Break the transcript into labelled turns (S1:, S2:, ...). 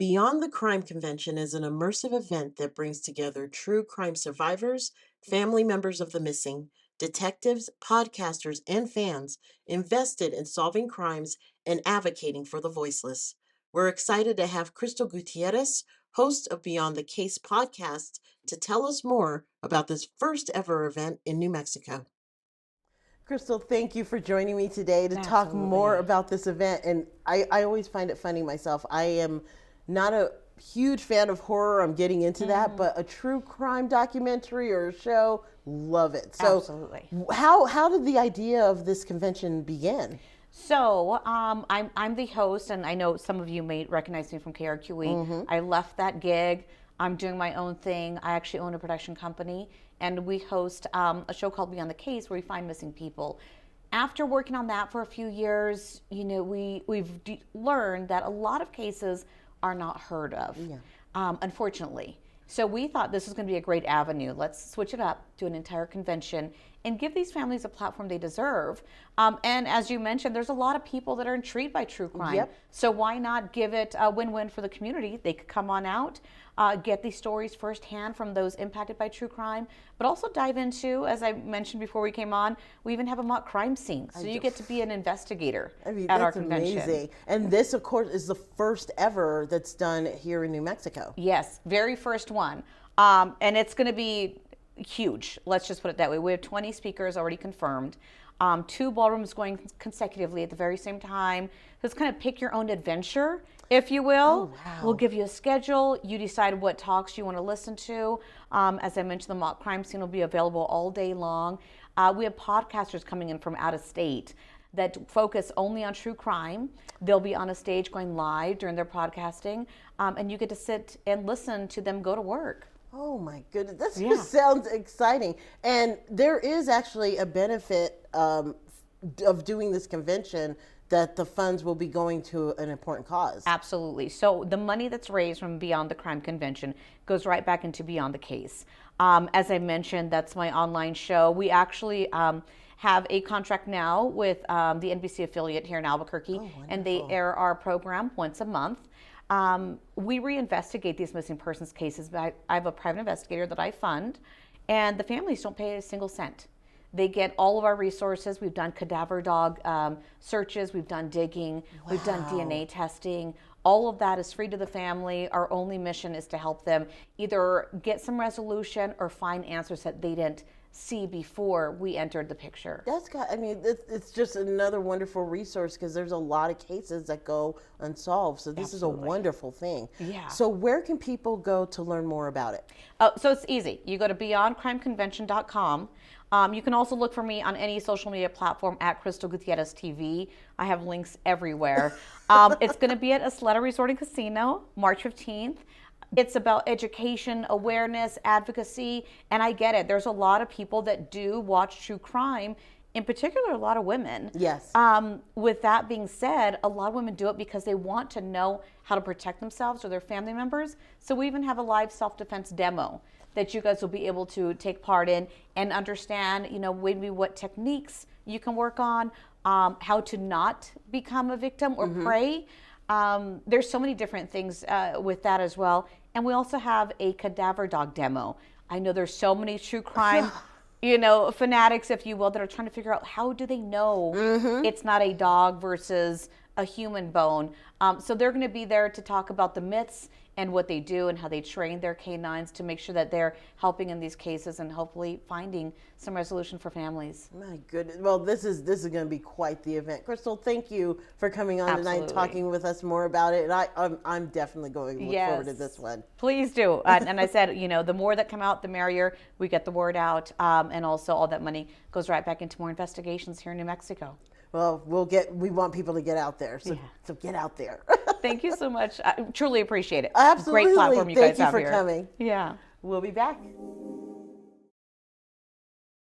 S1: Beyond the Crime Convention is an immersive event that brings together true crime survivors, family members of the missing, detectives, podcasters, and fans invested in solving crimes and advocating for the voiceless. We're excited to have Crystal Gutierrez, host of Beyond the Case podcast, to tell us more about this first ever event in New Mexico. Crystal, thank you for joining me today to talk more
S2: Absolutely.
S1: about this event. And I always find it funny myself. I am not a huge fan of horror. I'm getting into that, but a true crime documentary or a show, love it. So,
S2: Absolutely.
S1: how did the idea of this convention begin?
S2: So I'm the host, and I know some of you may recognize me from KRQE. I left that gig. I'm doing my own thing. I actually own a production company, and we host a show called Beyond the Case, where we find missing people. After working on that for a few years, we've learned that a lot of cases are not heard of, unfortunately. So we thought this was going to be a great avenue. Let's switch it up, do an entire convention, and give these families a platform they deserve. And as you mentioned, there's a lot of people that are intrigued by true crime.
S1: Yep.
S2: So why not give it a win-win for the community? They could come on out, get these stories firsthand from those impacted by true crime, but also dive into, as I mentioned before we came on, we even have a mock crime scene. So you get to be an investigator at our convention.
S1: Amazing. And this, of course, is the first ever that's done here in New Mexico.
S2: Yes, very first one. And it's going to be huge. Let's just put it that way. We have 20 speakers already confirmed. 2 ballrooms going consecutively at the very same time. So it's kind of pick your own adventure, if you will.
S1: Oh, wow.
S2: We'll give you a schedule. You decide what talks you want to listen to. As I mentioned, the mock crime scene will be available all day long. We have podcasters coming in from out of state that focus only on true crime. They'll be on a stage going live during their podcasting, and you get to sit and listen to them go to work.
S1: Oh my goodness, this just sounds exciting. And there is actually a benefit of doing this convention, that the funds will be going to an important cause.
S2: Absolutely. So the money that's raised from Beyond the Crime Convention goes right back into Beyond the Case. As I mentioned, that's my online show. We actually have a contract now with the NBC affiliate here in Albuquerque, and they air our program once a month. We reinvestigate these missing persons cases. I have a private investigator that I fund, and the families don't pay a single cent. They get all of our resources. We've done cadaver dog searches. We've done digging. We've done DNA testing. All of that is free to the family. Our only mission is to help them either get some resolution or find answers that they didn't see before we entered the picture.
S1: It's just another wonderful resource, because there's a lot of cases that go unsolved. So this is a wonderful thing.
S2: Yeah.
S1: So where can people go to learn more about it?
S2: So it's easy. You go to beyondcrimeconvention.com. You can also look for me on any social media platform at Crystal Gutierrez TV. I have links everywhere. It's going to be at Isleta Resort and Casino, March 15th. It's about education, awareness, advocacy, and I get it. There's a lot of people that do watch true crime, in particular, a lot of women.
S1: Yes.
S2: With that being said, a lot of women do it because they want to know how to protect themselves or their family members. So we even have a live self-defense demo that you guys will be able to take part in and understand, maybe what techniques you can work on, how to not become a victim or prey. There's so many different things with that as well. And we also have a cadaver dog demo. I know there's so many true crime, fanatics, if you will, that are trying to figure out, how do they know it's not a dog versus a human bone. So they're going to be there to talk about the myths and what they do and how they train their canines to make sure that they're helping in these cases and hopefully finding some resolution for families.
S1: My goodness. Well, this is going to be quite the event. Crystal, thank you for coming on tonight and talking with us more about it. And I'm definitely going to look forward to this one.
S2: Please do. And I said, the more that come out, the merrier. We get the word out. And also all that money goes right back into more investigations here in New Mexico.
S1: Well, we want people to get out there. So get out there.
S2: Thank you so much. I truly appreciate it.
S1: Absolutely.
S2: Great platform you guys have here.
S1: Thank you for coming.
S2: Yeah.
S1: We'll be back.